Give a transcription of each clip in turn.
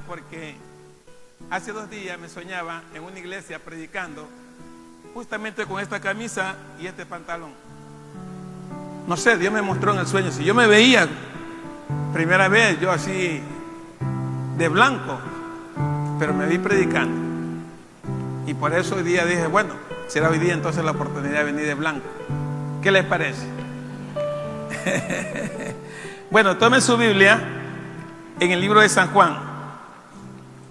porque hace 2 días me soñaba en una iglesia predicando justamente con esta camisa y este pantalón. No sé, Dios me mostró en el sueño. Si yo me veía primera vez yo así de blanco, pero me vi predicando. Y por eso hoy día dije, bueno, será hoy día entonces la oportunidad de venir de blanco. ¿Qué les parece? Bueno, tomen su Biblia en el libro de San Juan,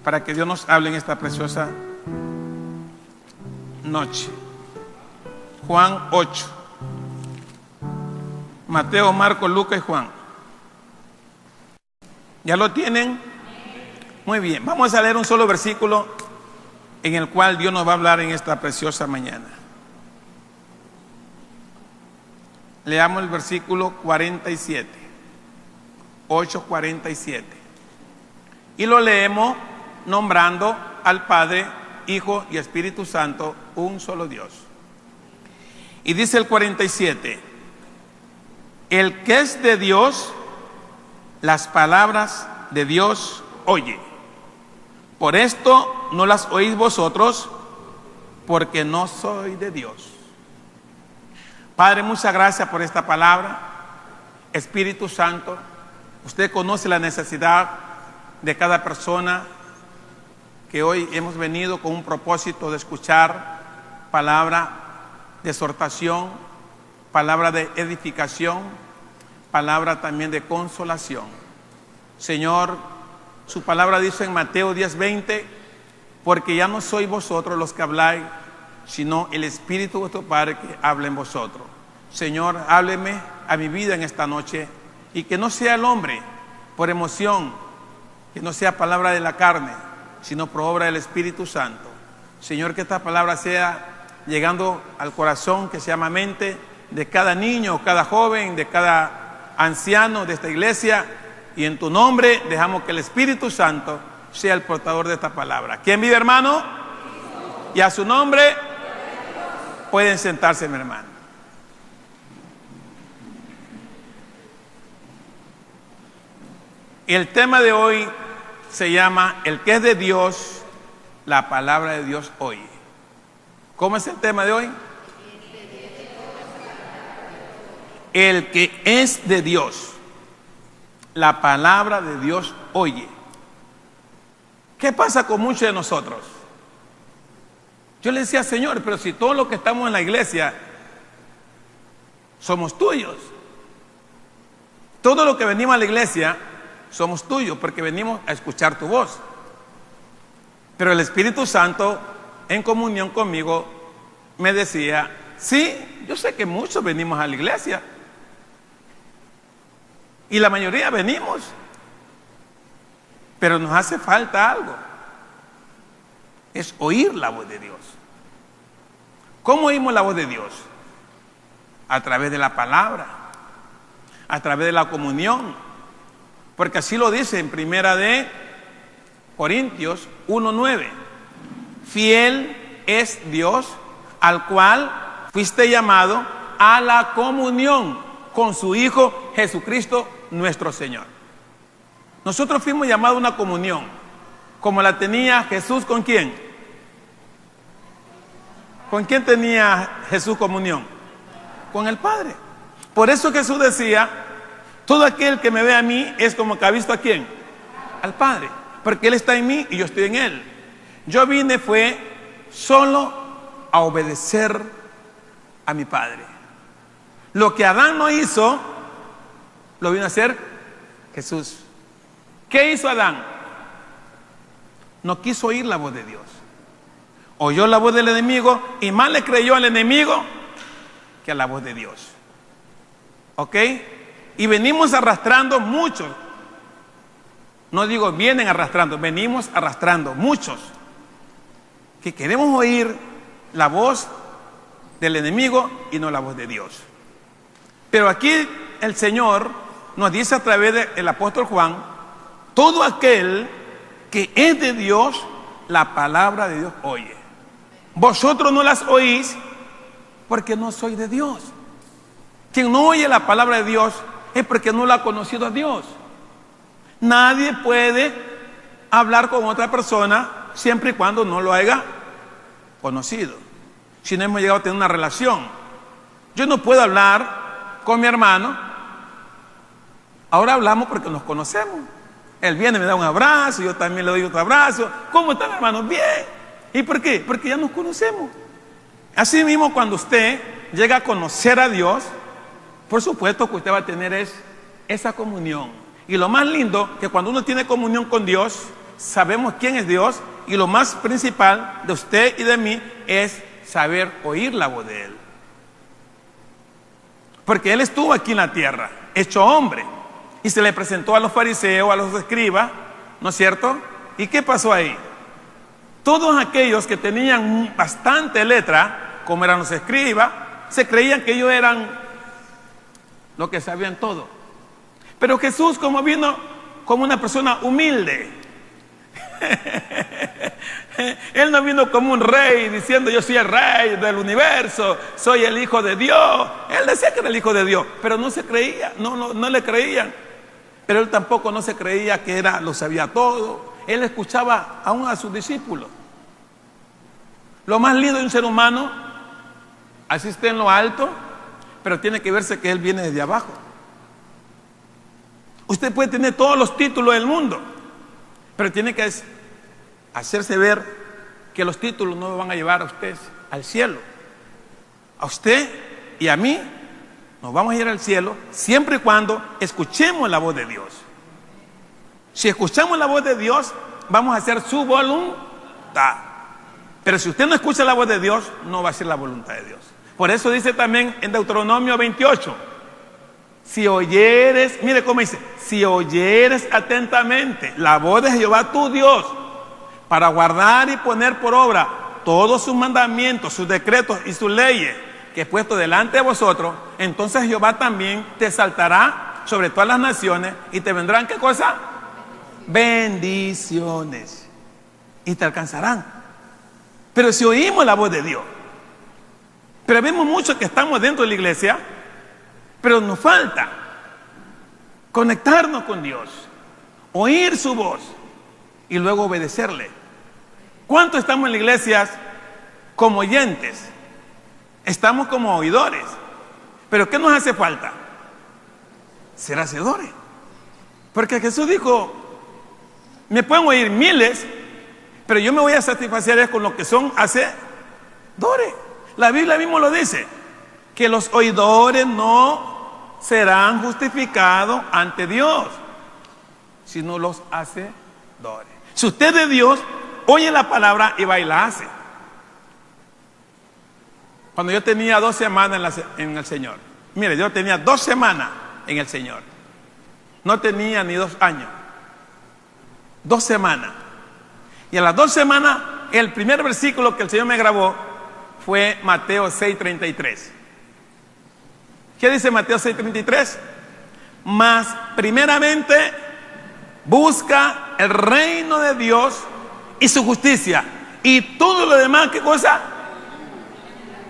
para que Dios nos hable en esta preciosa noche. Juan 8. Mateo, Marcos, Lucas y Juan. ¿Ya lo tienen? Muy bien, vamos a leer un solo versículo en el cual Dios nos va a hablar en esta preciosa mañana. Leamos el versículo 47, 8:47. Y lo leemos nombrando al Padre, Hijo y Espíritu Santo, un solo Dios. Y dice el 47: el que es de Dios, las palabras de Dios oye. Por esto no las oís vosotros, porque no soy de Dios. Padre, muchas gracias por esta palabra. Espíritu Santo, usted conoce la necesidad de cada persona que hoy hemos venido con un propósito de escuchar palabra de exhortación, palabra de edificación, palabra también de consolación. Señor, su palabra dice en Mateo 10:20, porque ya no sois vosotros los que habláis, sino el Espíritu de vuestro Padre que habla en vosotros. Señor, hábleme a mi vida en esta noche, y que no sea el hombre por emoción, que no sea palabra de la carne, sino por obra del Espíritu Santo. Señor, que esta palabra sea llegando al corazón, que se llama mente, de cada niño, cada joven, de cada anciano de esta iglesia, y en tu nombre dejamos que el Espíritu Santo sea el portador de esta palabra. ¿Quién vive, hermano? Y a su nombre pueden sentarse, mi hermano. El tema de hoy se llama el que es de Dios, la palabra de Dios oye. ¿Cómo es el tema de hoy? El que es de Dios, la palabra de Dios oye. ¿Qué pasa con muchos de nosotros? Yo le decía, Señor, pero si todos los que estamos en la iglesia somos tuyos, todos los que venimos a la iglesia somos tuyos, porque venimos a escuchar tu voz. Pero el Espíritu Santo, en comunión conmigo, me decía, sí, yo sé que muchos venimos a la iglesia, y la mayoría venimos, pero nos hace falta algo. Es oír la voz de Dios. ¿Cómo oímos la voz de Dios? A través de la palabra, a través de la comunión, porque así lo dice en Primera de Corintios 1:9. Fiel es Dios, al cual fuiste llamado a la comunión con su Hijo Jesucristo nuestro Señor. Nosotros fuimos llamados a una comunión, como la tenía Jesús. ¿Con quién? ¿Con quién tenía Jesús comunión? Con el Padre. Por eso Jesús decía, todo aquel que me ve a mí es como que ha visto ¿a quién? Al Padre, porque Él está en mí y yo estoy en Él. Yo vine fue solo a obedecer a mi Padre. Lo que Adán no hizo, lo vino a hacer Jesús. ¿Qué hizo Adán? No quiso oír la voz de Dios. Oyó la voz del enemigo y más le creyó al enemigo que a la voz de Dios. ¿Ok? Y venimos arrastrando muchos. No digo vienen arrastrando, venimos arrastrando muchos que queremos oír la voz del enemigo y no la voz de Dios. Pero aquí el Señor nos dice a través del apóstol Juan, todo aquel que es de Dios, la palabra de Dios oye. Vosotros no las oís porque no sois de Dios. Quien no oye la palabra de Dios es porque no la ha conocido a Dios. Nadie puede hablar con otra persona siempre y cuando no lo haya conocido. Si no hemos llegado a tener una relación. Yo no puedo hablar con mi hermano. Ahora hablamos porque nos conocemos. Él viene, me da un abrazo, yo también le doy otro abrazo. ¿Cómo están, hermanos? Bien. ¿Y por qué? Porque ya nos conocemos. Así mismo, cuando usted llega a conocer a Dios, por supuesto que usted va a tener esa comunión. Y lo más lindo, que cuando uno tiene comunión con Dios, sabemos quién es Dios, y lo más principal de usted y de mí es saber oír la voz de Él. Porque Él estuvo aquí en la tierra, hecho hombre, y se le presentó a los fariseos, a los escribas, ¿no es cierto? ¿Y qué pasó ahí? Todos aquellos que tenían bastante letra, como eran los escribas, se creían que ellos eran lo que sabían todo. Pero Jesús, como vino como una persona humilde, Él no vino como un rey diciendo yo soy el rey del universo, soy el hijo de Dios. Él decía que era el hijo de Dios, pero no se creía, no le creían. Pero Él tampoco no se creía que lo sabía todo. Él escuchaba aún a sus discípulos. Lo más lindo de un ser humano, así esté en lo alto, pero tiene que verse que Él viene desde abajo. Usted puede tener todos los títulos del mundo, pero tiene que hacerse ver que los títulos no van a llevar a usted al cielo. A usted y a mí nos vamos a ir al cielo siempre y cuando escuchemos la voz de Dios. Si escuchamos la voz de Dios, vamos a hacer su voluntad. Pero si usted no escucha la voz de Dios, no va a ser la voluntad de Dios. Por eso dice también en Deuteronomio 28, si oyeres, mire cómo dice, si oyeres atentamente la voz de Jehová tu Dios, para guardar y poner por obra todos sus mandamientos, sus decretos y sus leyes que he puesto delante de vosotros, entonces Jehová también te exaltará sobre todas las naciones y te vendrán, ¿qué cosa? Bendiciones. Y te alcanzarán. Pero si oímos la voz de Dios, pero vemos muchos que estamos dentro de la iglesia, pero nos falta conectarnos con Dios, oír su voz y luego obedecerle. ¿Cuántos estamos en la iglesia como oyentes? Estamos como oidores. ¿Pero qué nos hace falta? Ser hacedores. Porque Jesús dijo, me pueden oír miles, pero yo me voy a satisfacer con lo que son hacedores. La Biblia mismo lo dice, que los oidores no serán justificados ante Dios, sino los hacedores. Si usted es de Dios, oye la palabra y va y la hace. Cuando yo tenía 2 semanas en el Señor, mire, yo tenía 2 semanas en el Señor, no tenía ni 2 años, 2 semanas. Y a las 2 semanas, el primer versículo que el Señor me grabó fue Mateo 6:33. ¿Qué dice Mateo 6:33? Mas primeramente busca el reino de Dios y su justicia, y todo lo demás, ¿qué cosa?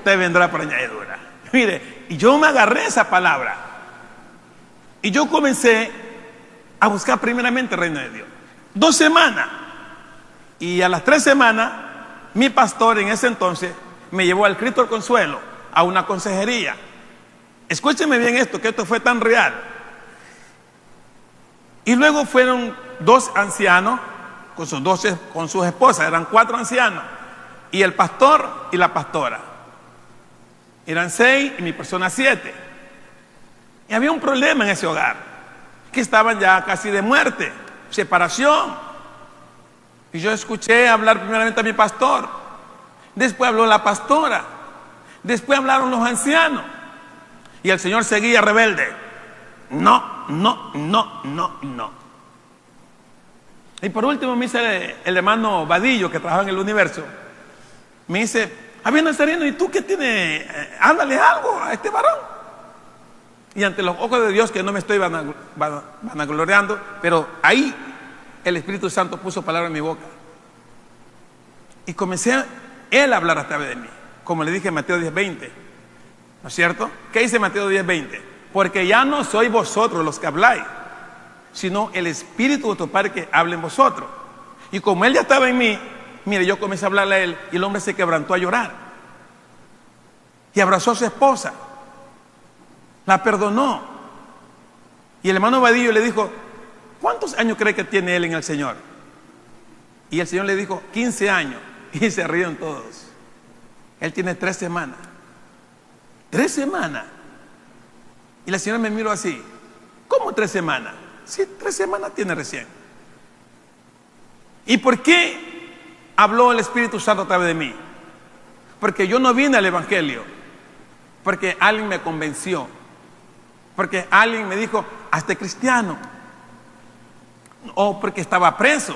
Te vendrá por añadidura. Mire, y yo me agarré esa palabra y yo comencé a buscar primeramente el reino de Dios. 2 semanas. Y a las 3 semanas, mi pastor en ese entonces me llevó al Cristo del Consuelo, a una consejería. Escúcheme bien esto, que esto fue tan real. Y luego fueron 2 ancianos con sus esposas, eran 4 ancianos, y el pastor y la pastora. Eran 6 y mi persona 7. Y había un problema en ese hogar, que estaban ya casi de muerte, separación. Y yo escuché hablar primeramente a mi pastor, después habló la pastora, después hablaron los ancianos, y el Señor seguía rebelde. No. Y por último me dice el hermano Vadillo, que trabaja en el Universo, me dice, bien Nazareno, ¿y tú qué tienes? Háblale algo a este varón. Y ante los ojos de Dios, que no me estoy vanagloriando, pero ahí el Espíritu Santo puso palabra en mi boca. Y comencé Él a hablar a través de mí, como le dije en Mateo 10:20. ¿No es cierto? ¿Qué dice Mateo 10:20? Porque ya no sois vosotros los que habláis, sino el Espíritu de vuestro Padre que habla en vosotros. Y como él ya estaba en mí, mire, yo comencé a hablarle a él y el hombre se quebrantó a llorar. Y abrazó a su esposa. La perdonó. Y el hermano Vadillo le dijo, ¿cuántos años cree que tiene él en el Señor? Y el Señor le dijo, 15 años. Y se rieron todos. Él tiene 3 semanas. 3 semanas. Y la señora me miró así. ¿Cómo 3 semanas? Sí, 3 semanas tiene recién. ¿Y por qué habló el Espíritu Santo a través de mí? Porque yo no vine al Evangelio. Porque alguien me convenció. Porque alguien me dijo, hazte cristiano. O porque estaba preso.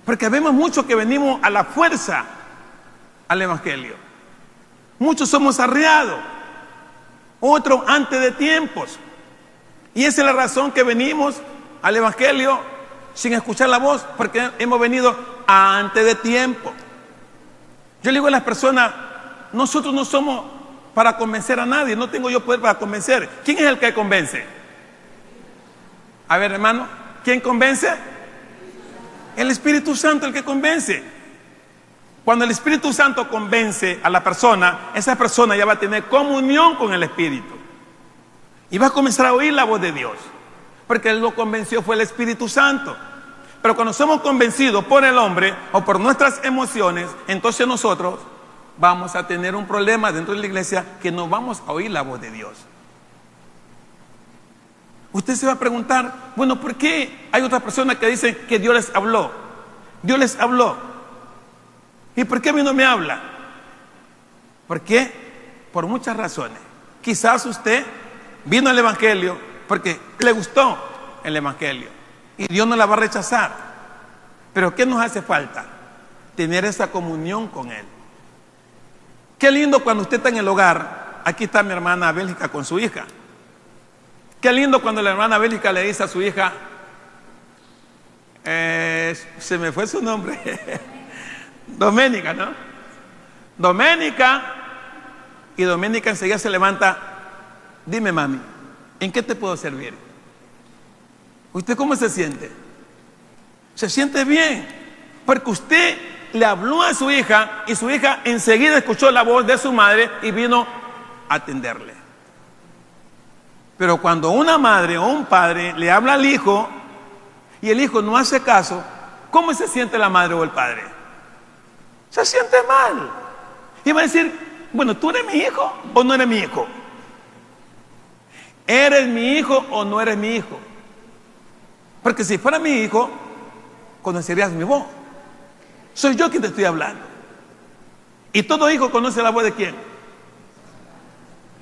Porque vemos muchos que venimos a la fuerza al Evangelio. Muchos somos arreados. Otros antes de tiempos. Y esa es la razón que venimos al Evangelio sin escuchar la voz, porque hemos venido antes de tiempo. Yo le digo a las personas, nosotros no somos para convencer a nadie, no tengo yo poder para convencer. ¿Quién es el que convence? A ver, hermano, ¿quién convence? El Espíritu Santo, el que convence. Cuando el Espíritu Santo convence a la persona, esa persona ya va a tener comunión con el Espíritu. Y va a comenzar a oír la voz de Dios. Porque él lo convenció fue el Espíritu Santo. Pero cuando somos convencidos por el hombre o por nuestras emociones, entonces nosotros vamos a tener un problema dentro de la iglesia que no vamos a oír la voz de Dios. Usted se va a preguntar, bueno, ¿por qué hay otras personas que dicen que Dios les habló? Dios les habló. ¿Y por qué a mí no me habla? ¿Por qué? Por muchas razones. Quizás usted vino al Evangelio porque le gustó el Evangelio y Dios no la va a rechazar. Pero ¿qué nos hace falta? Tener esa comunión con Él. Qué lindo cuando usted está en el hogar. Aquí está mi hermana Bélgica con su hija. Qué lindo cuando la hermana Bélgica le dice a su hija, se me fue su nombre, Doménica, ¿no? Doménica, y Doménica enseguida se levanta, dime mami, ¿en qué te puedo servir? ¿Usted cómo se siente? Se siente bien, porque usted le habló a su hija y su hija enseguida escuchó la voz de su madre y vino a atenderle. Pero cuando una madre o un padre le habla al hijo y el hijo no hace caso, ¿cómo se siente la madre o el padre? Se siente mal. Y va a decir, bueno, ¿tú eres mi hijo o no eres mi hijo? ¿Eres mi hijo o no eres mi hijo? Porque si fuera mi hijo, conocerías mi voz. Soy yo quien te estoy hablando. Y todo hijo conoce la voz de quién.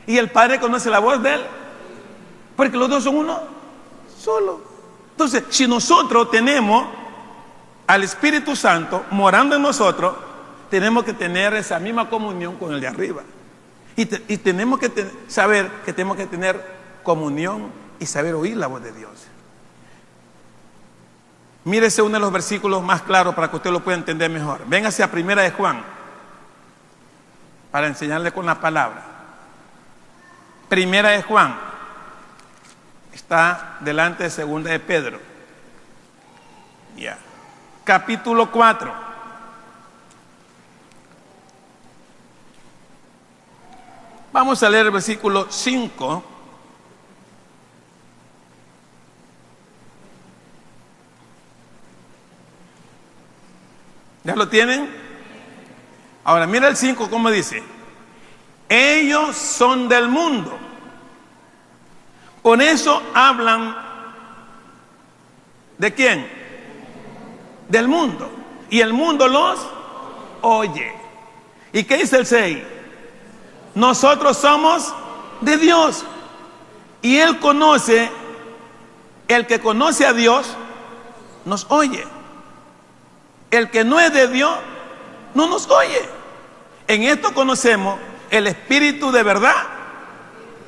Y el padre conoce la voz de él. Porque los dos son uno solo. Entonces, si nosotros tenemos al Espíritu Santo morando en nosotros, tenemos que tener esa misma comunión con el de arriba. Y tenemos que saber que tenemos que tener comunión y saber oír la voz de Dios. Mírese uno de los versículos más claros para que usted lo pueda entender mejor. Véngase a 1 de Juan para enseñarle con la palabra. 1 de Juan. Está delante de 2 de Pedro. Ya. Capítulo 4. Vamos a leer el versículo 5. ¿Ya lo tienen? Ahora mira el 5 cómo dice. Ellos son del mundo. Por eso hablan ¿de quién? Del mundo. Y el mundo los oye. ¿Y qué dice el 6? Nosotros somos de Dios. Y Él conoce, el que conoce a Dios, nos oye. El que no es de Dios, no nos oye. En esto conocemos el espíritu de verdad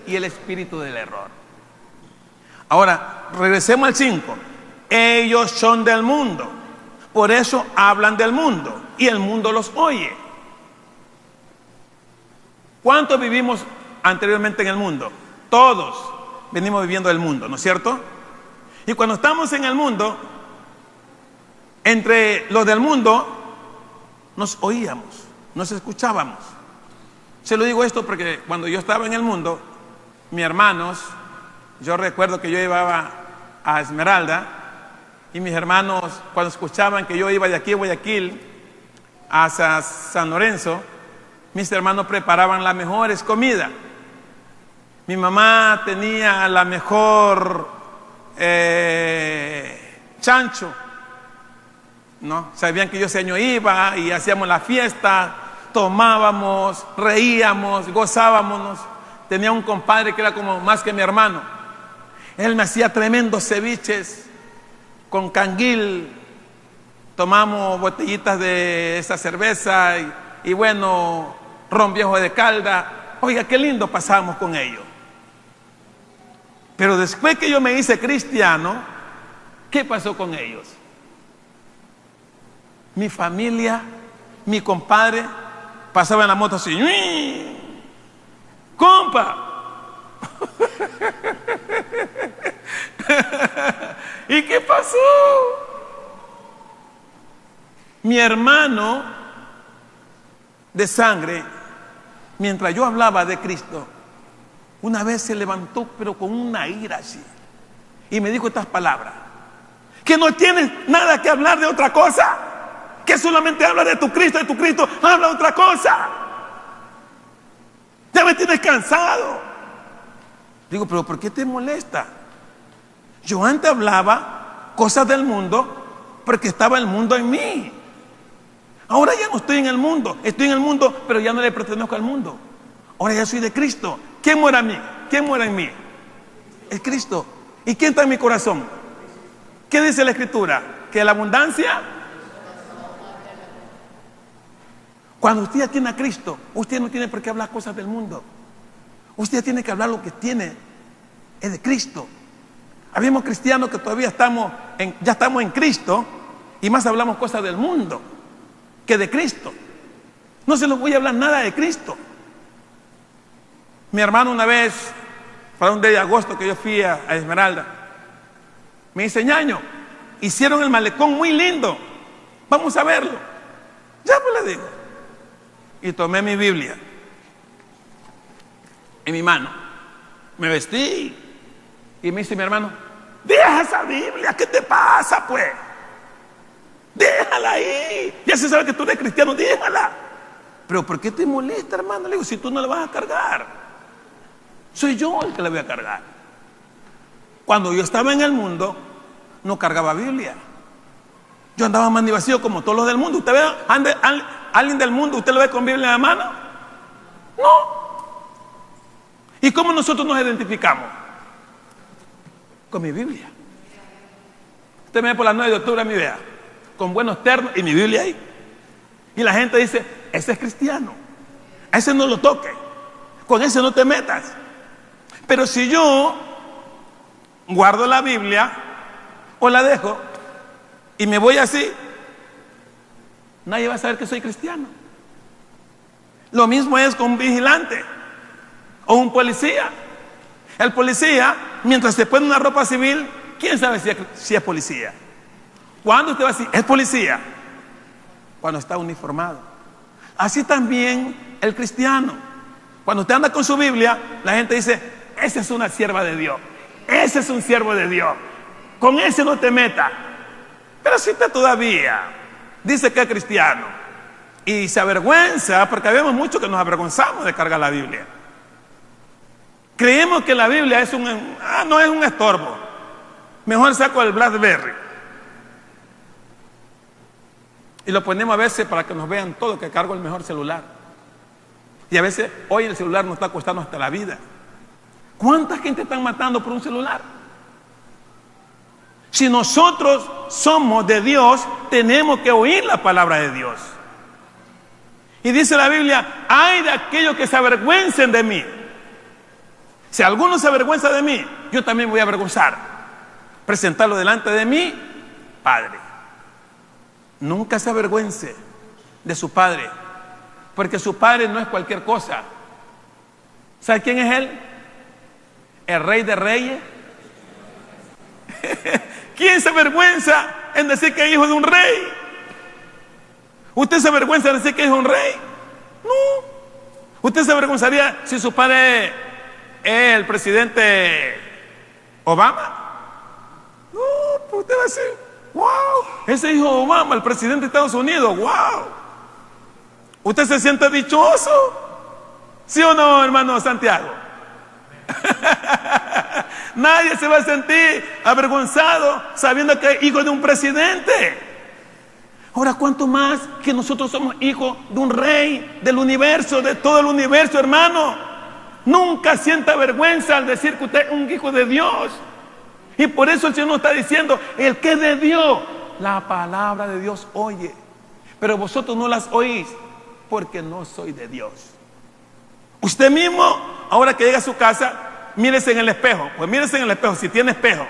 y el espíritu del error. Ahora, regresemos al 5. Ellos son del mundo. Por eso hablan del mundo. Y el mundo los oye. ¿Cuántos vivimos anteriormente en el mundo? Todos venimos viviendo el mundo, ¿no es cierto? Y cuando estamos en el mundo, Entre los del mundo nos oíamos, nos escuchábamos. Se lo digo esto porque cuando yo estaba en el mundo, mis hermanos, yo recuerdo que yo llevaba a Esmeralda y mis hermanos, cuando escuchaban que yo iba de aquí a Guayaquil hasta San Lorenzo, mis hermanos preparaban las mejores comidas. Mi mamá tenía la mejor chancho, ¿no? Sabían que yo ese año iba y hacíamos la fiesta, tomábamos, reíamos, gozábamos. Tenía un compadre que era como más que mi hermano. Él me hacía tremendos ceviches con canguil. Tomamos botellitas de esa cerveza y bueno, ron viejo de calda. Oiga, qué lindo pasábamos con ellos. Pero después que yo me hice cristiano, ¿qué pasó con ellos? Mi familia, mi compadre, pasaba en la moto así, ¡uy! ¡Compa! ¿Y qué pasó? Mi hermano de sangre, mientras yo hablaba de Cristo, una vez se levantó, pero con una ira así, y me dijo estas palabras: que no tienes nada que hablar de otra cosa, que solamente habla de tu Cristo, habla de otra cosa. Ya me tienes cansado. Digo, pero ¿por qué te molesta? Yo antes hablaba cosas del mundo porque estaba el mundo en mí. Ahora ya no estoy en el mundo, estoy en el mundo, pero ya no le pertenezco al mundo. Ahora ya soy de Cristo. ¿Quién muere en mí? ¿Quién muere en mí? Es Cristo. ¿Y quién está en mi corazón? ¿Qué dice la Escritura? Que la abundancia. Cuando usted ya tiene a Cristo, usted no tiene por qué hablar cosas del mundo. Usted tiene que hablar lo que tiene, es de Cristo. Habemos cristianos que todavía ya estamos en Cristo y más hablamos cosas del mundo que de Cristo. No se los voy a hablar nada de Cristo. Mi hermano una vez, para un día de agosto que yo fui a Esmeralda, me dice: ñaño, hicieron el malecón muy lindo, vamos a verlo. Ya pues le digo. Y tomé mi Biblia en mi mano, me vestí y me dice mi hermano: deja esa Biblia, ¿qué te pasa pues? Déjala ahí, ya se sabe que tú eres cristiano, déjala. Pero ¿por qué te molesta, hermano? Le digo, si tú no la vas a cargar, soy yo el que la voy a cargar. Cuando yo estaba en el mundo, no cargaba Biblia. Yo andaba más ni vacío como todos los del mundo. ¿Usted ve alguien del mundo, usted lo ve con Biblia en la mano? No. ¿Y cómo nosotros nos identificamos? Con mi Biblia. Usted me ve por la 9 de octubre a mi vea, con buenos ternos y mi Biblia ahí. Y la gente dice: ese es cristiano, a ese no lo toque, con ese no te metas. Pero si yo guardo la Biblia o la dejo y me voy así, nadie va a saber que soy cristiano. Lo mismo es con un vigilante o un policía. El policía, mientras se pone una ropa civil, ¿quién sabe si es policía? ¿Cuándo usted va a decir es policía? Cuando está uniformado. Así también el cristiano. Cuando usted anda con su Biblia, la gente dice: esa es una sierva de Dios, ese es un siervo de Dios, con ese no te metas. Pero si usted todavía dice que es cristiano y se avergüenza, porque vemos mucho que nos avergonzamos de cargar la Biblia. Creemos que la Biblia es no es un estorbo. Mejor saco el BlackBerry y lo ponemos a veces para que nos vean todo, que cargo el mejor celular. Y a veces hoy el celular nos está costando hasta la vida. ¿Cuánta gente están matando por un celular? Si nosotros somos de Dios, tenemos que oír la palabra de Dios. Y dice la Biblia: ay de aquellos que se avergüencen de mí. Si alguno se avergüenza de mí, yo también voy a avergonzar, presentarlo delante de mi Padre. Nunca se avergüence de su Padre, porque su Padre no es cualquier cosa. ¿Sabe quién es Él? El Rey de Reyes. ¿Quién se avergüenza en decir que es hijo de un rey? ¿Usted se avergüenza de decir que es hijo de un rey? No. ¿Usted se avergonzaría si su padre es el presidente Obama? No, pues usted va a decir, wow, ese hijo de Obama, el presidente de Estados Unidos, wow. ¿Usted se siente dichoso? ¿Sí o no, hermano Santiago? Nadie se va a sentir avergonzado sabiendo que es hijo de un presidente. Ahora, ¿cuánto más que nosotros somos hijos de un rey del universo, de todo el universo, hermano? Nunca sienta vergüenza al decir que usted es un hijo de Dios. Y por eso el Señor nos está diciendo, el que es de Dios, la palabra de Dios oye. Pero vosotros no las oís porque no soy de Dios. Usted mismo, ahora que llega a su casa, mírese en el espejo. Pues mírese en el espejo, si tiene espejo.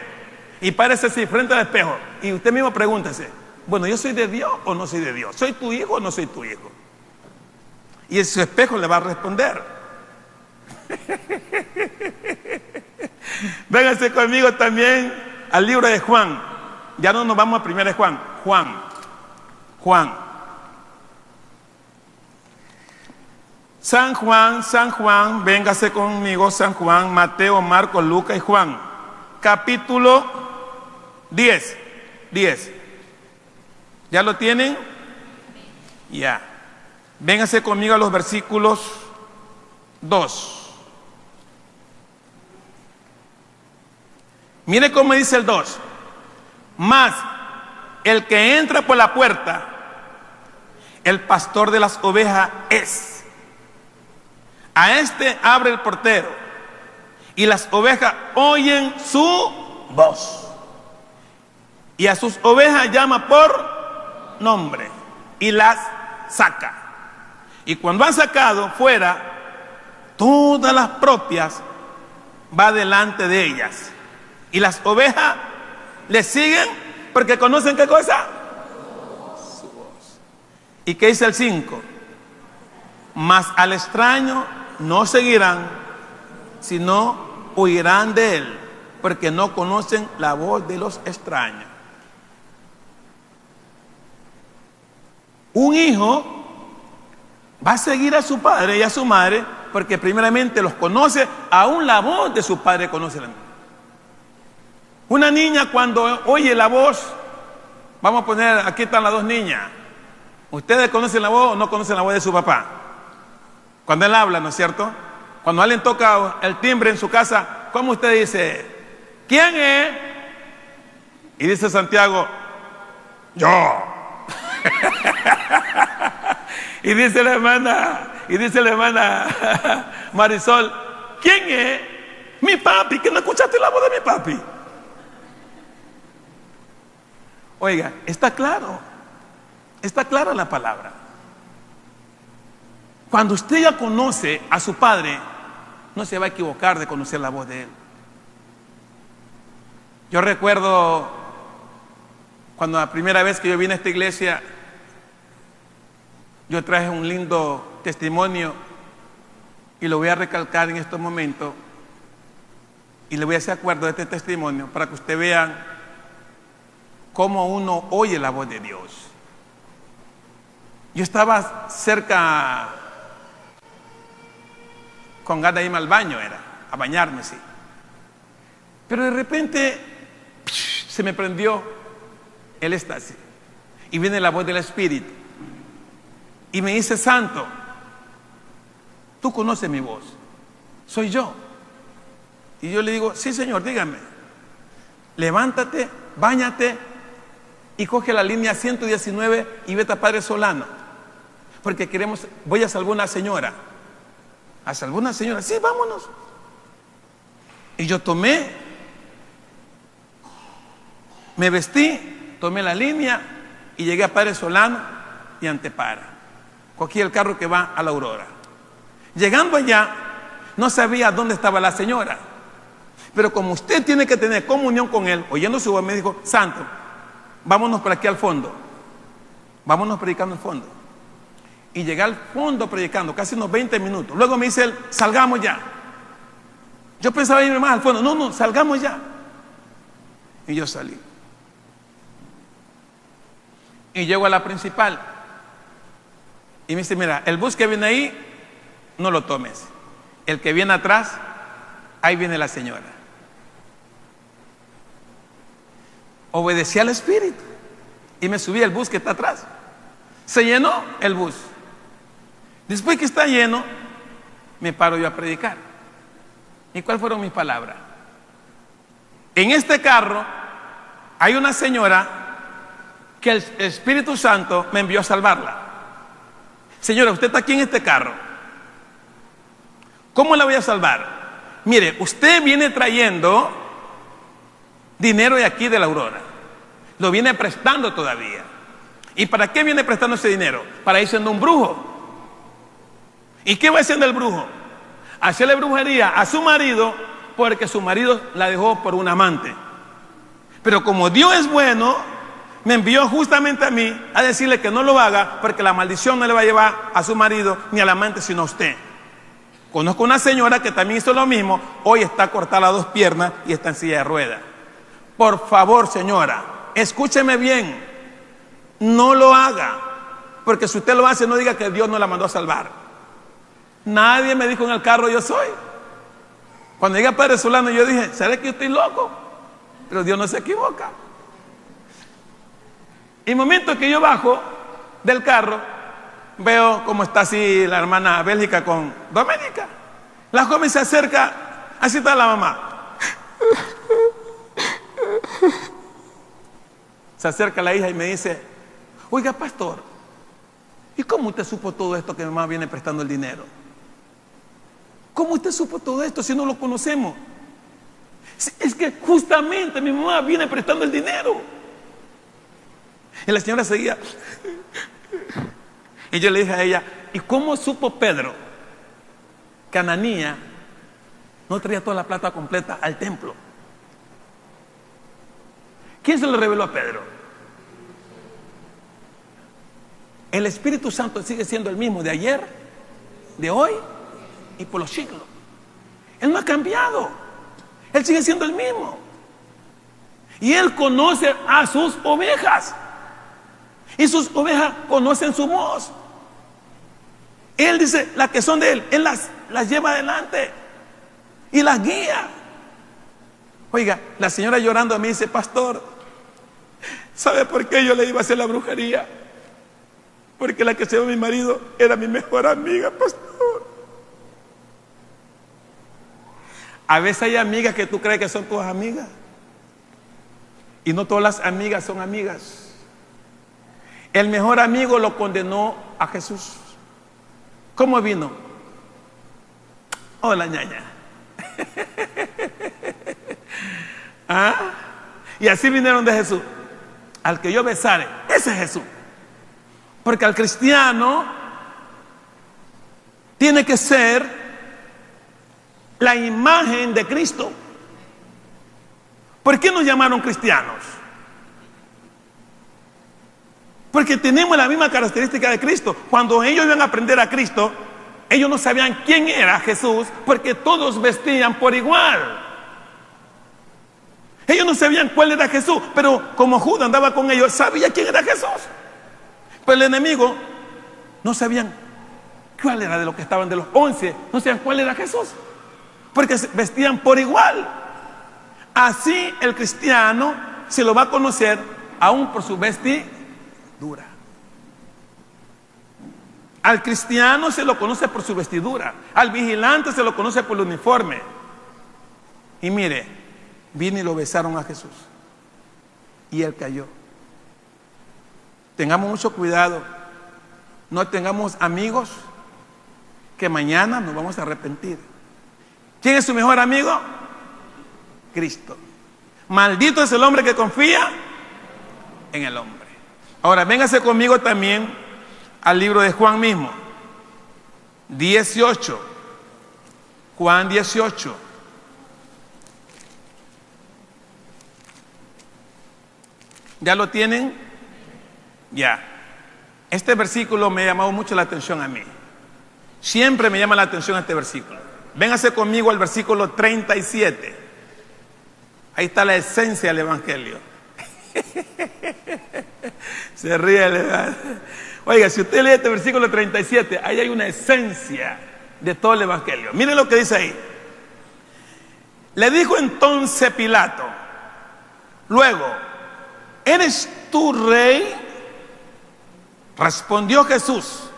Y párese así frente al espejo. Y usted mismo pregúntese, bueno, ¿yo soy de Dios o no soy de Dios? ¿Soy tu hijo o no soy tu hijo? Y su espejo le va a responder. Vénganse conmigo también al libro de Juan. Ya no nos vamos a 1 Juan. Juan. San Juan, véngase conmigo, San Juan, Mateo, Marcos, Lucas y Juan. Capítulo 10. ¿Ya lo tienen? Ya. Véngase conmigo a los versículos 2. Mire cómo dice el 2. Mas el que entra por la puerta, el pastor de las ovejas es. A este abre el portero, y las ovejas oyen su voz. Y a sus ovejas llama por nombre y las saca. Y cuando ha sacado fuera, todas las propias va delante de ellas. Y las ovejas le siguen porque conocen ¿qué cosa? Su voz. ¿Y qué dice el 5? Mas al extraño no seguirán, sino huirán de él, porque no conocen la voz de los extraños. Un hijo va a seguir a su padre y a su madre porque primeramente los conoce, aún la voz de su padre conoce la misma. Una niña cuando oye la voz, vamos a poner, aquí están las dos niñas. ¿Ustedes conocen la voz o no conocen la voz de su papá? Cuando él habla, ¿no es cierto? Cuando alguien toca el timbre en su casa, ¿cómo usted dice? ¿Quién es? Y dice Santiago, yo. Y dice la hermana Marisol, ¿quién es? Mi papi, que no escuchaste la voz de mi papi. Oiga, está clara la palabra. Cuando usted ya conoce a su padre, no se va a equivocar de conocer la voz de él. Yo recuerdo cuando la primera vez que yo vine a esta iglesia, yo traje un lindo testimonio y lo voy a recalcar en estos momentos y le voy a hacer acuerdo de este testimonio para que usted vea cómo uno oye la voz de Dios. Yo estaba cerca con ganas de irme al baño, a bañarme, sí. Pero de repente se me prendió el éxtasis y viene la voz del Espíritu y me dice, Santo, tú conoces mi voz, soy yo. Y yo le digo, sí Señor, dígame, levántate, báñate y coge la línea 119 y vete a Padre Solano, porque voy a salvar una señora. ¿A salvar una señora? Sí, vámonos. Y yo me vestí, tomé la línea y llegué a Padre Solano y Antepara. Cogí el carro que va a la Aurora. Llegando allá, no sabía dónde estaba la señora. Pero como usted tiene que tener comunión con él, oyendo su voz, me dijo, Santo, vámonos por aquí al fondo. Vámonos predicando al fondo. Y llegué al fondo predicando, casi unos 20 minutos. Luego me dice él, salgamos ya. Yo pensaba irme más al fondo. No, salgamos ya. Y yo salí. Y llego a la principal. Y me dice, mira, el bus que viene ahí, no lo tomes. El que viene atrás, ahí viene la señora. Obedecí al Espíritu y me subí al bus que está atrás. Se llenó el bus. Después que está lleno, me paro yo a predicar. ¿Y cuáles fueron mis palabras? En este carro hay una señora que el Espíritu Santo me envió a salvarla. Señora, usted está aquí en este carro. ¿Cómo la voy a salvar? Mire, usted viene trayendo dinero de aquí de la Aurora. Lo viene prestando todavía. ¿Y para qué viene prestando ese dinero? Para ir siendo un brujo. ¿Y qué va haciendo el brujo? Hacerle brujería a su marido porque su marido la dejó por un amante. Pero como Dios es bueno, me envió justamente a mí a decirle que no lo haga porque la maldición no le va a llevar a su marido ni al amante sino a usted. Conozco una señora que también hizo lo mismo. Hoy está cortada las dos piernas y está en silla de ruedas. Por favor, señora, escúcheme bien. No lo haga. Porque si usted lo hace, no diga que Dios no la mandó a salvar. Nadie me dijo en el carro yo soy. Cuando llegué a Padre Solano yo dije, ¿será que yo estoy loco? Pero Dios no se equivoca. Y el momento que yo bajo del carro, veo cómo está así la hermana Bélgica con Doménica. La joven se acerca, así está la mamá. Se acerca la hija y me dice, oiga pastor, ¿y cómo usted supo todo esto que mi mamá viene prestando el dinero? ¿Cómo usted supo todo esto si no lo conocemos? Es que justamente mi mamá viene prestando el dinero. Y la señora seguía. Y yo le dije a ella, ¿y cómo supo Pedro que Ananías no traía toda la plata completa al templo? ¿Quién se lo reveló a Pedro? El Espíritu Santo sigue siendo el mismo de ayer, de hoy y por los siglos. Él no ha cambiado. Él sigue siendo el mismo. Y Él conoce a sus ovejas. Y sus ovejas conocen su voz. Él dice, las que son de Él las lleva adelante y las guía. Oiga, la señora llorando me dice, pastor, ¿sabe por qué yo le iba a hacer la brujería? Porque la que se llama mi marido era mi mejor amiga, pastor. A veces hay amigas que tú crees que son tus amigas. Y no todas las amigas son amigas. El mejor amigo lo condenó a Jesús. ¿Cómo vino? Hola, ñaña. ¿Ah? Y así vinieron de Jesús. Al que yo besare, ese es Jesús. Porque al cristiano tiene que ser la imagen de Cristo. ¿Por qué nos llamaron cristianos? Porque tenemos la misma característica de Cristo. Cuando ellos iban a aprender a Cristo, ellos no sabían quién era Jesús, porque todos vestían por igual. Ellos no sabían cuál era Jesús, pero como Judas andaba con ellos, sabía quién era Jesús. Pero el enemigo no sabían cuál era de los que estaban de los 11, no sabían cuál era Jesús, porque vestían por igual. Así el cristiano se lo va a conocer aún por su vestidura. Al cristiano se lo conoce por su vestidura, al vigilante se lo conoce por el uniforme. Y mire, vino y lo besaron a Jesús y él cayó. Tengamos mucho cuidado, no tengamos amigos que mañana nos vamos a arrepentir. ¿Quién es su mejor amigo? Cristo. Maldito es el hombre que confía en el hombre. Ahora véngase conmigo también al libro de Juan mismo, 18. Juan 18. ¿Ya lo tienen? Ya. Este versículo me ha llamado mucho la atención a mí. Siempre me llama la atención este versículo. Véngase conmigo al versículo 37. Ahí está la esencia del evangelio. Se ríe, ¿verdad? Oiga, si usted lee este versículo 37, ahí hay una esencia de todo el evangelio. Mire lo que dice ahí. Le dijo entonces Pilato, luego, ¿eres tú rey? Respondió Jesús,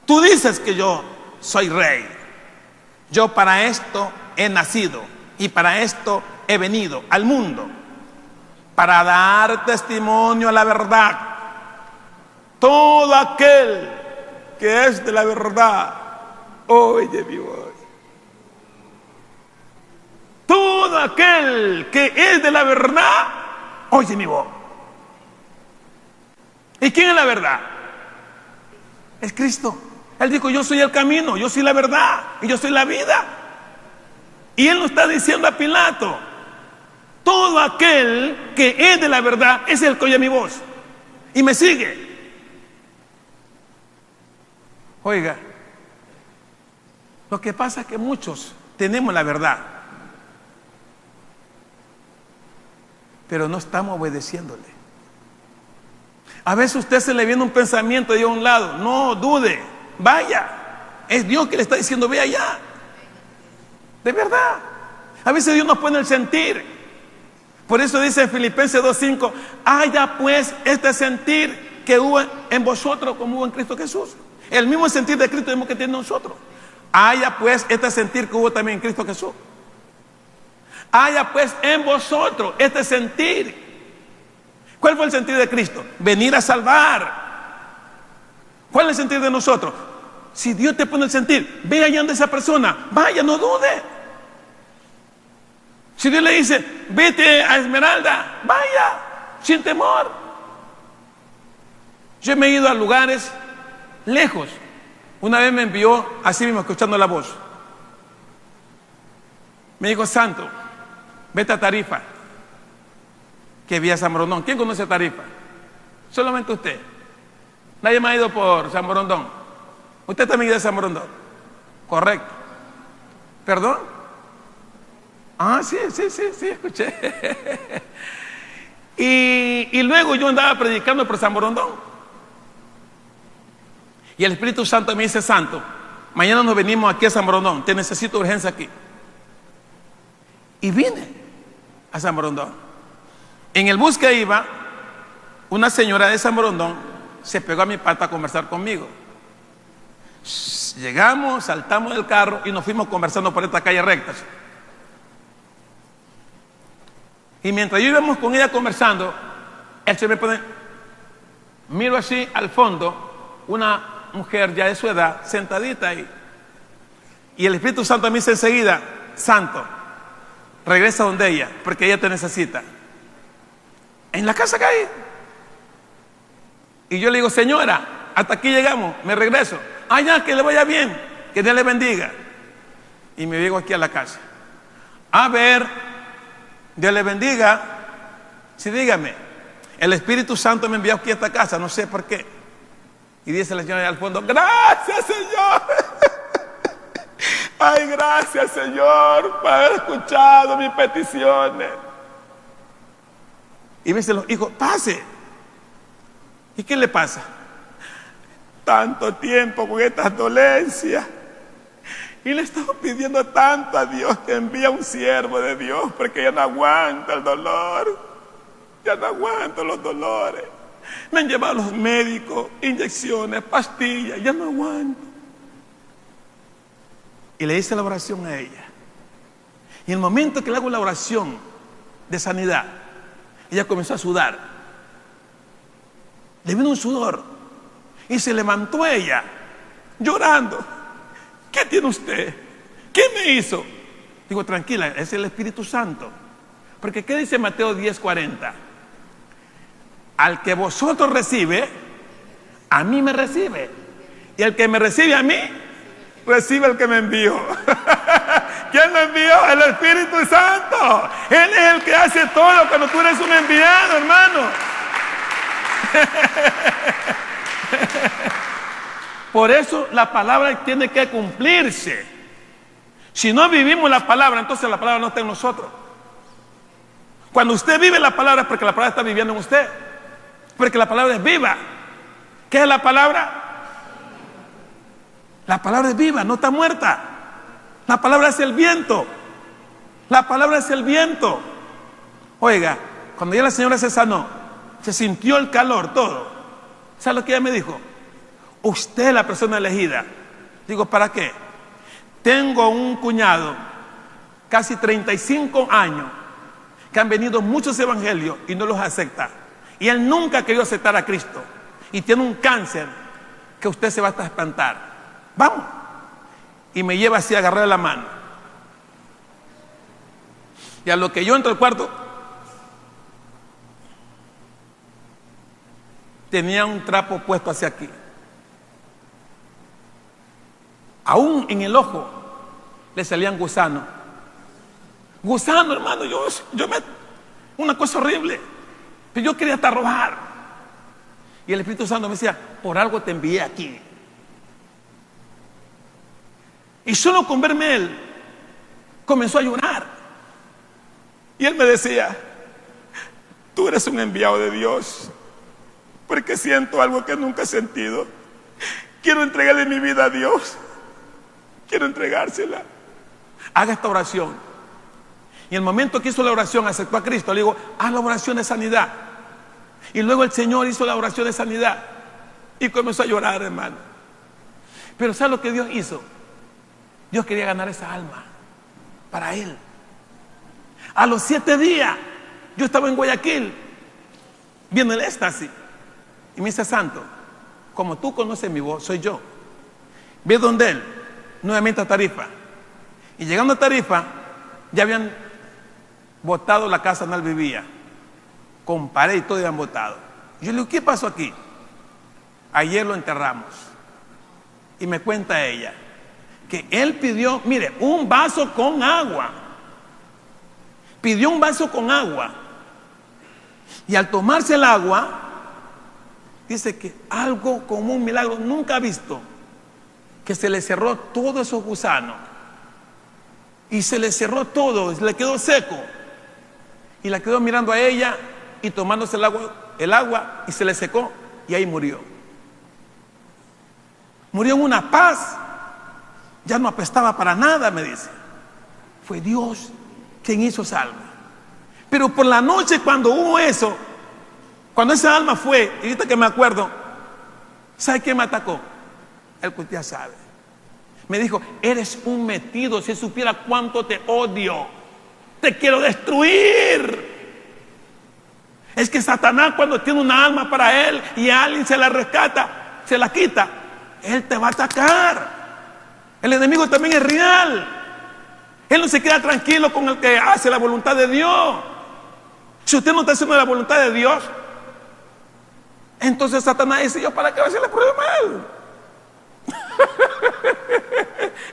tú dices que yo soy rey. Yo para esto he nacido y para esto he venido al mundo, para dar testimonio a la verdad. Todo aquel que es de la verdad, oye mi voz. Todo aquel que es de la verdad, oye mi voz. ¿Y quién es la verdad? Es Cristo. Él dijo, yo soy el camino, yo soy la verdad y yo soy la vida. Y él nos está diciendo a Pilato, todo aquel que es de la verdad es el que oye mi voz y me sigue. Oiga, lo que pasa es que muchos tenemos la verdad, pero no estamos obedeciéndole. A veces a usted se le viene un pensamiento de a un lado, no dude, vaya, es Dios que le está diciendo ve allá, de verdad. A veces Dios nos pone el sentir. Por eso dice en Filipenses 2:5, haya pues este sentir que hubo en vosotros como hubo en Cristo Jesús. El mismo sentir de Cristo mismo que tiene nosotros. Haya pues este sentir que hubo también en Cristo Jesús. Haya pues en vosotros este sentir. ¿Cuál fue el sentido de Cristo? Venir a salvar. ¿Cuál es el sentido de nosotros? Si Dios te pone el sentir, ve allá donde esa persona, vaya, no dude. Si Dios le dice, vete a Esmeralda, vaya, sin temor. Yo me he ido a lugares lejos. Una vez me envió, así mismo, escuchando la voz. Me dijo, Santo, vete a Tarifa, que vía San Borondón. ¿Quién conoce Tarifa? Solamente usted. Nadie me ha ido por San Borondón. Usted también es de San Borondón. Correcto. ¿Perdón? Ah, sí, escuché. Y luego yo andaba predicando por San Borondón. Y el Espíritu Santo me dice, Santo, mañana nos venimos aquí a San Borondón, te necesito urgencia aquí. Y vine a San Borondón. En el bus que iba, una señora de San Borondón se pegó a mi pata a conversar conmigo. Llegamos, saltamos del carro y nos fuimos conversando por esta calle recta. Y mientras yo íbamos con ella conversando, él se me pone, miro así al fondo, una mujer ya de su edad, sentadita ahí. Y el Espíritu Santo me dice enseguida, Santo, regresa donde ella, porque ella te necesita. En la casa que hay. Y yo le digo, señora, hasta aquí llegamos, me regreso. Ah, ya, que le vaya bien, que Dios le bendiga. Y me llego aquí a la casa. A ver, Dios le bendiga. Sí, dígame, el Espíritu Santo me envió aquí a esta casa, no sé por qué. Y dice la señora al fondo, gracias Señor. Ay, gracias Señor por haber escuchado mis peticiones. Y me dicen los hijos, pase. ¿Y qué le pasa? Tanto tiempo con estas dolencias. Y le estamos pidiendo tanto a Dios que envía un siervo de Dios porque ya no aguanta el dolor. Ya no aguanto los dolores. Me han llevado los médicos, inyecciones, pastillas, ya no aguanto. Y le hice la oración a ella. Y en el momento que le hago la oración de sanidad, ella comenzó a sudar. Le vino un sudor. Y se levantó ella, llorando. ¿Qué tiene usted? ¿Qué me hizo? Digo, tranquila, es el Espíritu Santo. Porque ¿qué dice Mateo 10:40? Al que vosotros recibe, a mí me recibe. Y el que me recibe a mí, recibe al que me envió. ¿Quién lo envió? El Espíritu Santo. Él es el que hace todo cuando tú eres un enviado, hermano. Por eso la palabra tiene que cumplirse. Si no vivimos la palabra, entonces la palabra no está en nosotros. Cuando usted vive la palabra es porque la palabra está viviendo en usted. Porque la palabra es viva. ¿Qué es la palabra? La palabra es viva, no está muerta. La palabra es el viento. La palabra es el viento. Oiga, cuando ya la señora se sanó, se sintió el calor, todo. ¿Sabe lo que ella me dijo? Usted es la persona elegida. Digo, ¿para qué? Tengo un cuñado, casi 35 años, que han venido muchos evangelios y no los acepta. Y él nunca ha querido aceptar a Cristo. Y tiene un cáncer que usted se va a trasplantar. Vamos. Y me lleva así a agarrar la mano. Y a lo que yo entro al cuarto, tenía un trapo puesto hacia aquí. Aún en el ojo le salían gusanos. Gusano, hermano, una cosa horrible. Pero yo quería hasta robar. Y el Espíritu Santo me decía, por algo te envié aquí. Y solo con verme él, comenzó a llorar. Y él me decía, tú eres un enviado de Dios, porque siento algo que nunca he sentido. Quiero entregarle mi vida a Dios. Quiero entregársela. Haga esta oración. Y en el momento que hizo la oración, aceptó a Cristo, le digo, haz la oración de sanidad. Y luego el Señor hizo la oración de sanidad. Y comenzó a llorar, hermano. Pero ¿sabe lo que Dios hizo? Dios quería ganar esa alma para él. A los 7 días, yo estaba en Guayaquil, viendo el éxtasis. Y me dice, Santo, como tú conoces mi voz, soy yo. Ve donde él, nuevamente a Tarifa. Y llegando a Tarifa, ya habían botado la casa donde él vivía. Con pared y todo habían botado. Yo le digo, ¿qué pasó aquí? Ayer lo enterramos. Y me cuenta ella que él pidió, mire, un vaso con agua. Pidió un vaso con agua. Y al tomarse el agua, dice que algo como un milagro nunca ha visto, que se le cerró todos esos gusanos. Y se le cerró todo, se le quedó seco. Y la quedó mirando a ella y tomándose el agua y se le secó y ahí murió. Murió en una paz. Ya no apestaba para nada, me dice. Fue Dios quien hizo esa alma. Pero por la noche cuando hubo eso, cuando esa alma fue, y ahorita que me acuerdo, ¿sabe quién me atacó? El que usted ya sabe. Me dijo, eres un metido, si supiera cuánto te odio, te quiero destruir. Es que Satanás cuando tiene una alma para él y a alguien se la rescata, se la quita, él te va a atacar. El enemigo también es real. Él no se queda tranquilo con el que hace la voluntad de Dios. Si usted no está haciendo la voluntad de Dios, entonces Satanás dice, ¿yo para qué voy a hacerle problema a él?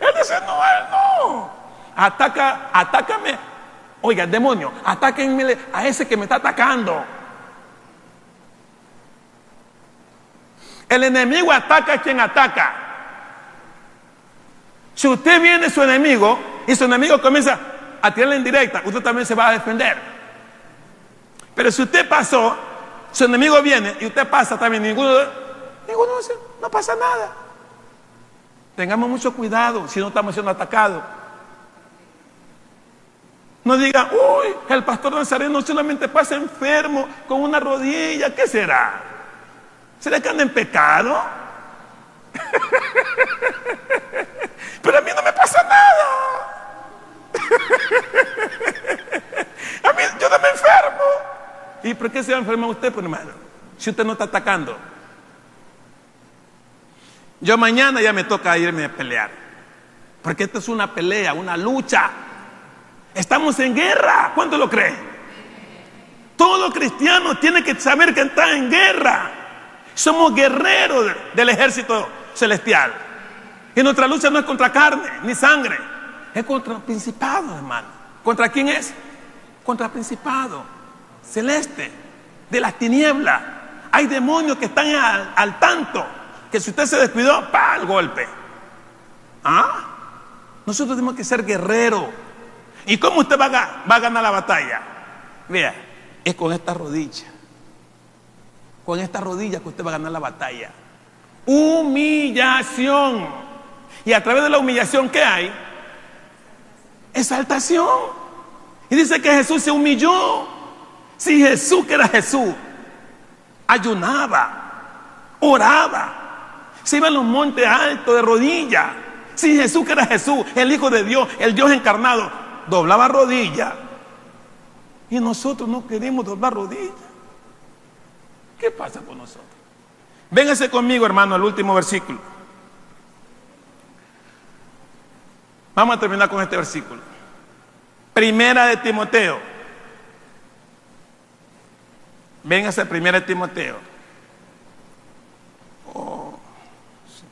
Él dice, no, él no. Atácame. Oiga, demonio, atáquenme a ese que me está atacando. El enemigo ataca a quien ataca. Si usted viene a su enemigo y su enemigo comienza a tirarle en directa, usted también se va a defender. Pero si usted pasó, su enemigo viene y usted pasa también, ninguno no pasa nada. Tengamos mucho cuidado si no estamos siendo atacados. No diga, uy, el pastor Nazareno solamente pasa enfermo con una rodilla, ¿qué será? ¿Será que anda en pecado? Pero a mí no me pasa nada. A mí, yo no me enfermo. ¿Y por qué se va a enfermar usted, pues, hermano? Si usted no está atacando. Yo mañana ya me toca irme a pelear. Porque esto es una pelea, una lucha. Estamos en guerra. ¿Cuánto lo cree? Todo cristiano tiene que saber que está en guerra. Somos guerreros del ejército celestial. Y nuestra lucha no es contra carne ni sangre, es contra el principado, hermano. ¿Contra quién es? Contra el principado celeste de las tinieblas. Hay demonios que están al tanto, que si usted se descuidó, ¡pah!, el golpe. ¿Ah? Nosotros tenemos que ser guerreros. ¿Y cómo usted va a ganar la batalla? Vea, es con esta rodilla. con esta rodilla que usted va a ganar la batalla. Humillación. Y a través de la humillación, ¿qué hay? Exaltación. Y dice que Jesús se humilló. Si Jesús, que era Jesús, ayunaba, oraba, se iba a los montes altos de rodillas. Si Jesús, que era Jesús, el Hijo de Dios, el Dios encarnado, doblaba rodillas, y nosotros no queremos doblar rodillas. ¿Qué pasa con nosotros? Véngase conmigo, hermano, al último versículo. Vamos a terminar con este versículo. Primera de Timoteo. Véngase a Primera de Timoteo. Sí.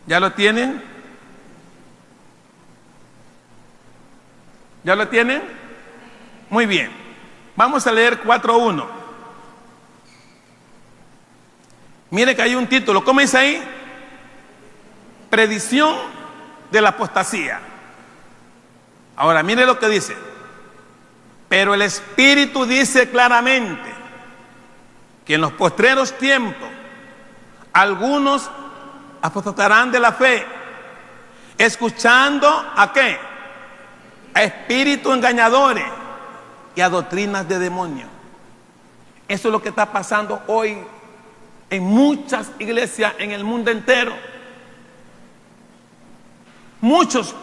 ¿Ya lo tienen? ¿Ya lo tienen? Muy bien. Vamos a leer 4:1. Mire que hay un título. ¿Cómo dice ahí? Predicción de la apostasía. Ahora, mire lo que dice. Pero el Espíritu dice claramente que en los postreros tiempos algunos apostatarán de la fe, escuchando ¿a qué? A espíritus engañadores y a doctrinas de demonios. Eso es lo que está pasando hoy en muchas iglesias en el mundo entero. Muchos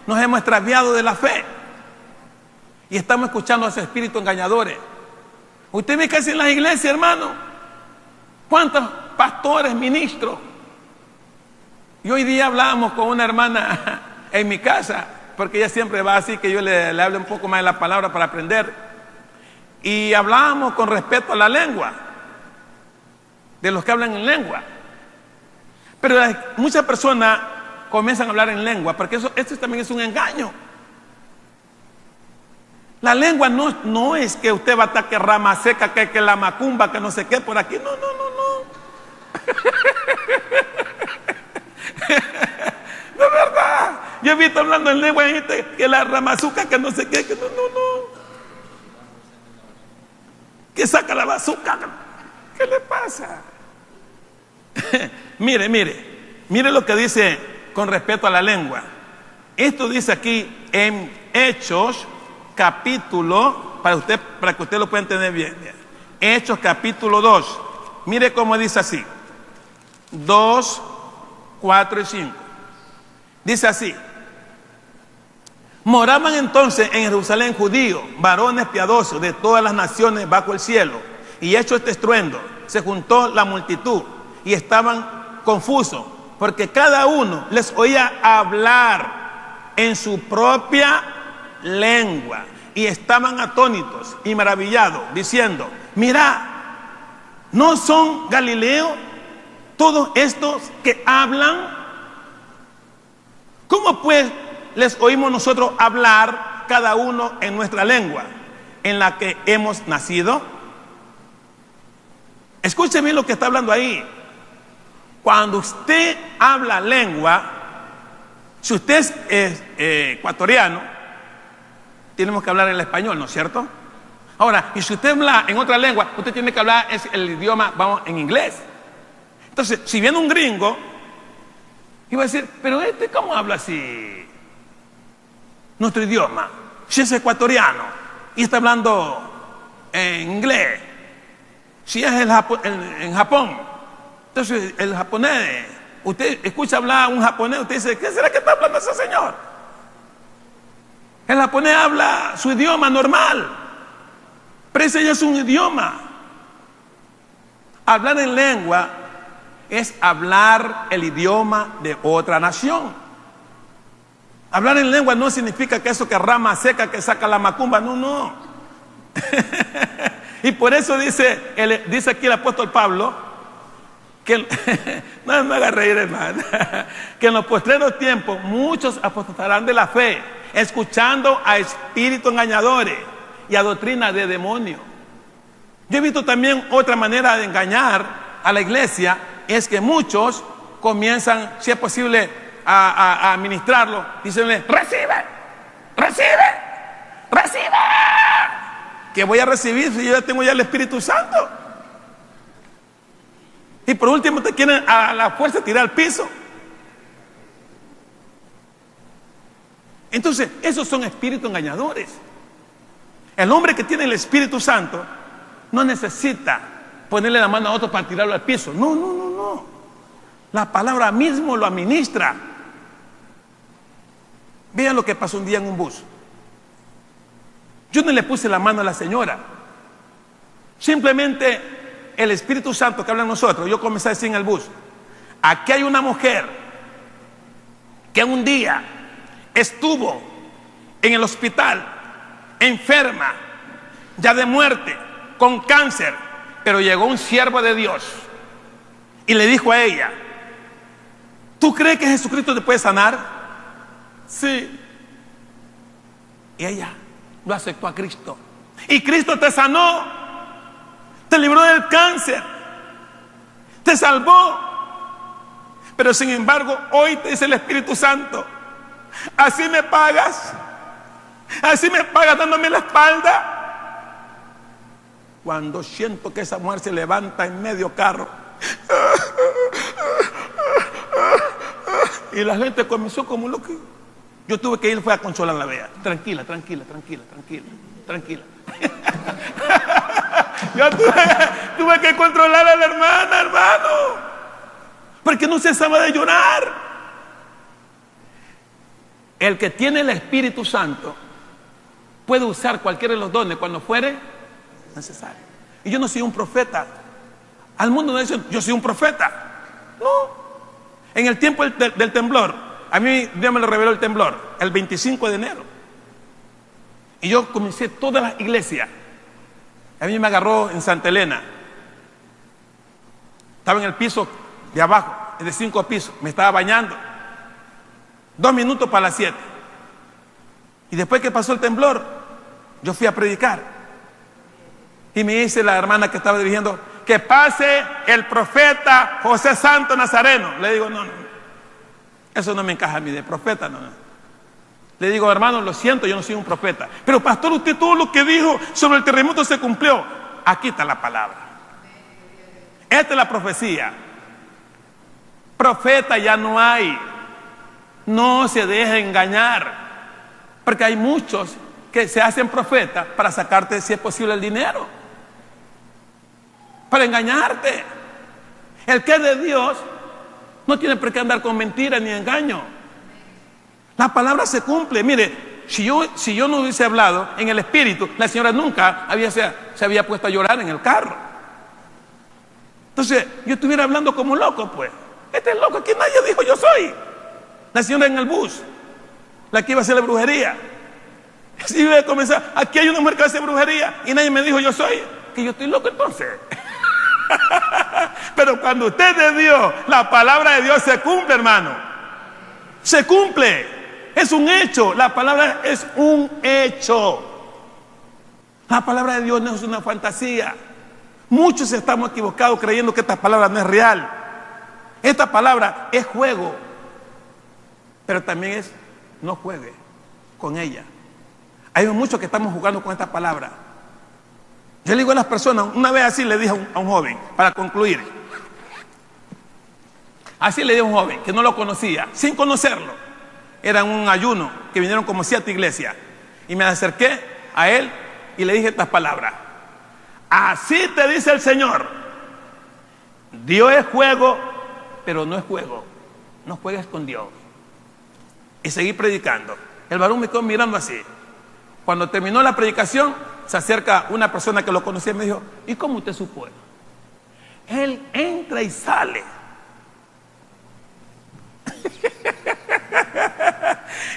nos hemos extraviado de la fe y estamos escuchando a esos espíritus engañadores. Usted ve casi en las iglesias, hermano, cuántos pastores, ministros. Y hoy día hablábamos con una hermana en mi casa, porque ella siempre va así, que yo le hablo un poco más de la palabra para aprender. Y hablábamos con respecto a la lengua, de los que hablan en lengua. Pero muchas personas comienzan a hablar en lengua, porque esto también es un engaño. La lengua no es que usted va a estar que rama seca, que la macumba, que no sé qué por aquí. No. No es verdad. Yo he visto hablando en lengua gente que la ramazuca, que no sé qué, que no. Que saca la bazuca. ¿Qué le pasa? Mire lo que dice con respecto a la lengua. Esto dice aquí en Hechos capítulo, para que usted lo pueda entender bien. Hechos capítulo 2. Mire cómo dice así. 2, 4 y 5. Dice así: moraban entonces en Jerusalén judíos, varones piadosos de todas las naciones bajo el cielo. Y hecho este estruendo, se juntó la multitud y estaban confusos, porque cada uno les oía hablar en su propia lengua, y estaban atónitos y maravillados, diciendo: mirad, ¿no son galileos todos estos que hablan? ¿Cómo pues les oímos nosotros hablar cada uno en nuestra lengua, en la que hemos nacido? Escuche bien lo que está hablando ahí. Cuando usted habla lengua, si usted es ecuatoriano, tenemos que hablar el español, ¿no es cierto? Ahora, y si usted habla en otra lengua, usted tiene que hablar el idioma, vamos, en inglés. Entonces, si viene un gringo, iba a decir: pero ¿cómo habla así nuestro idioma? Si es ecuatoriano y está hablando en inglés. Si es en Japón, entonces el japonés, usted escucha hablar a un japonés, usted dice: ¿qué será que está hablando ese señor? El japonés habla su idioma normal, pero ese ya es un idioma. Hablar en lengua es hablar el idioma de otra nación. Hablar en lengua no significa que eso que rama seca, que saca la macumba, no. Y por eso dice aquí el apóstol Pablo, que no me haga reír, hermano, que en los postreros tiempos muchos apostatarán de la fe, escuchando a espíritus engañadores y a doctrina de demonios. Yo he visto también otra manera de engañar a la iglesia, es que muchos comienzan, si es posible, a administrarlo, diciéndole: recibe. Que voy a recibir si yo ya tengo ya el Espíritu Santo. Y por último te quieren a la fuerza tirar al piso. Entonces, esos son espíritus engañadores. El hombre que tiene el Espíritu Santo no necesita ponerle la mano a otro para tirarlo al piso. No, no, no, no. La palabra mismo lo administra. Vean lo que pasó un día en un bus. Yo no le puse la mano a la señora. Simplemente el Espíritu Santo que habla en nosotros. Yo comencé a decir en el bus: aquí hay una mujer que un día estuvo en el hospital, enferma, ya de muerte, con cáncer, pero llegó un siervo de Dios y le dijo a ella: ¿tú crees que Jesucristo te puede sanar? Sí. Y ella lo aceptó a Cristo. Y Cristo te sanó, te libró del cáncer, te salvó. Pero sin embargo, hoy te dice el Espíritu Santo: así me pagas dándome la espalda. Cuando siento que esa mujer se levanta en medio carro y la gente comenzó como loco, yo tuve que ir, fue a consolarla. Vea, tranquila, tranquila, tranquila, tranquila, tranquila. Yo tuve que controlar a la hermana, hermano, porque no cesaba de llorar. El que tiene el Espíritu Santo puede usar cualquiera de los dones cuando fuere necesario. Y yo no soy un profeta. Al mundo no dice: yo soy un profeta. No. En el tiempo del temblor, a mí Dios me lo reveló el temblor, el 25 de enero. Y yo comencé todas las iglesias. A mí me agarró en Santa Elena. Estaba en el piso de abajo, de 5 pisos. Me estaba bañando. 2 minutos para las 7. Y después que pasó el temblor, yo fui a predicar. Y me dice la hermana que estaba dirigiendo: que pase el profeta José Santo Nazareno. Le digo: no, no, eso no me encaja a mí de profeta, no, no. Le digo: hermano, lo siento, yo no soy un profeta. Pero pastor, usted todo lo que dijo sobre el terremoto se cumplió. Aquí está la palabra. Esta es la profecía. Profeta ya no hay. No se deje engañar, porque hay muchos que se hacen profetas para sacarte, si es posible, el dinero, para engañarte. El que es de Dios no tiene por qué andar con mentiras ni engaño. La palabra se cumple. Mire, si yo no hubiese hablado en el Espíritu, la señora nunca se había puesto a llorar en el carro. Entonces yo estuviera hablando como loco, pues. Este es loco, aquí nadie dijo yo soy. La señora en el bus, la que iba a hacer la brujería, si iba a comenzar: aquí hay una mujer que hace brujería y nadie me dijo yo soy. Que yo estoy loco entonces. Pero cuando usted es de Dios, la palabra de Dios se cumple, hermano. Se cumple. Es un hecho. La palabra es un hecho. La palabra de Dios no es una fantasía. Muchos estamos equivocados creyendo que esta palabra no es real. Esta palabra es juego, pero también es: no juegue con ella. Hay muchos que estamos jugando con esta palabra. Yo le digo a las personas, una vez así le dije a un joven, para concluir, así le dije a un joven que no lo conocía, sin conocerlo. Era un ayuno que vinieron como 7 iglesias, y me acerqué a él y le dije estas palabras: así te dice el Señor, Dios es juego, pero no es juego. No juegues con Dios. Y seguí predicando. El varón me quedó mirando así. Cuando terminó la predicación, se acerca una persona que lo conocía y me dijo: ¿y cómo usted supo? Él entra y sale.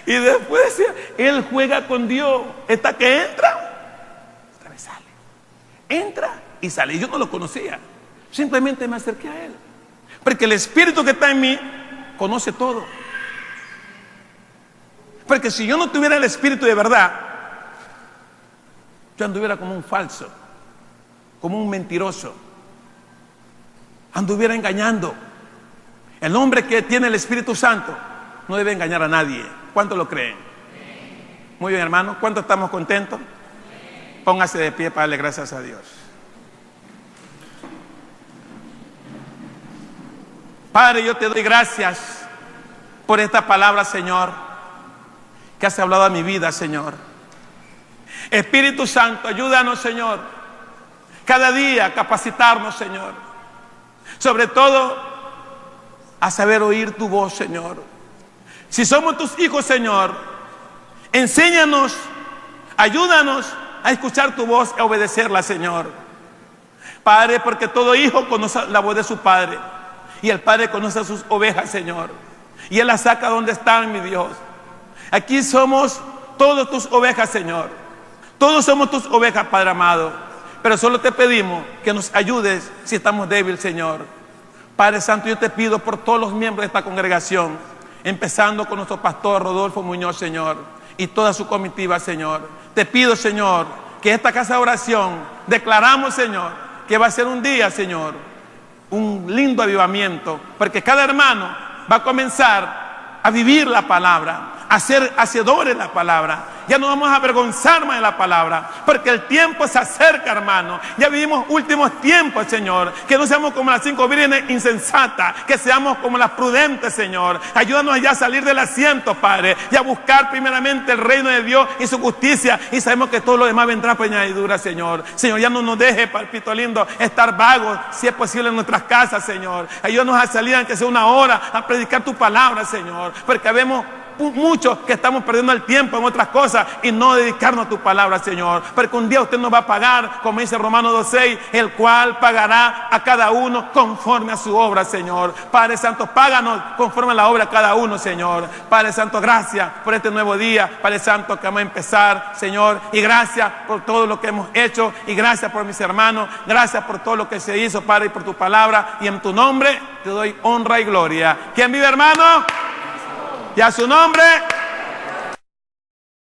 Y después decía: él juega con Dios. Esta que entra, otra vez sale. Entra y sale. Y yo no lo conocía. Simplemente me acerqué a él. Porque el Espíritu que está en mí conoce todo. Porque si yo no tuviera el Espíritu de verdad, yo anduviera como un falso, como un mentiroso, anduviera engañando. El hombre que tiene el Espíritu Santo no debe engañar a nadie. ¿Cuántos lo creen? Muy bien, hermano. ¿Cuántos estamos contentos? Póngase de pie para darle gracias a Dios. Padre, yo te doy gracias por esta palabra, Señor, que has hablado a mi vida, Señor. Espíritu Santo, ayúdanos, Señor, cada día a capacitarnos, Señor. Sobre todo, a saber oír tu voz, Señor. Si somos tus hijos, Señor, enséñanos, ayúdanos a escuchar tu voz y a obedecerla, Señor. Padre, porque todo hijo conoce la voz de su padre. Y el Padre conoce a sus ovejas, Señor. Y Él las saca donde están, mi Dios. Aquí somos todas tus ovejas, Señor. Todos somos tus ovejas, Padre amado. Pero solo te pedimos que nos ayudes si estamos débiles, Señor. Padre Santo, yo te pido por todos los miembros de esta congregación, empezando con nuestro pastor Rodolfo Muñoz, Señor, y toda su comitiva, Señor. Te pido, Señor, que esta casa de oración declaramos, Señor, que va a ser un día, Señor, un lindo avivamiento, porque cada hermano va a comenzar a vivir la palabra, a ser hacedores de la palabra. Ya no vamos a avergonzar más de la palabra, porque el tiempo se acerca, hermano. Ya vivimos últimos tiempos, Señor. Que no seamos como las 5 vírgenes insensatas, que seamos como las prudentes, Señor. Ayúdanos ya a salir del asiento, Padre, y a buscar primeramente el reino de Dios y su justicia, y sabemos que todo lo demás vendrá por añadidura, Señor. Señor, ya no nos deje, palpito lindo, estar vagos, si es posible, en nuestras casas, Señor. Ayúdanos a salir, aunque sea una hora, a predicar tu palabra, Señor, porque vemos muchos que estamos perdiendo el tiempo en otras cosas y no dedicarnos a tu palabra, Señor, porque un día usted nos va a pagar, como dice Romanos 2:6, el cual pagará a cada uno conforme a su obra, Señor. Padre Santo, páganos conforme a la obra de cada uno, Señor. Padre Santo, gracias por este nuevo día, Padre Santo, que vamos a empezar, Señor, y gracias por todo lo que hemos hecho, y gracias por mis hermanos, gracias por todo lo que se hizo, Padre, y por tu palabra, y en tu nombre te doy honra y gloria. ¿Quién vive, hermano? Y a su nombre.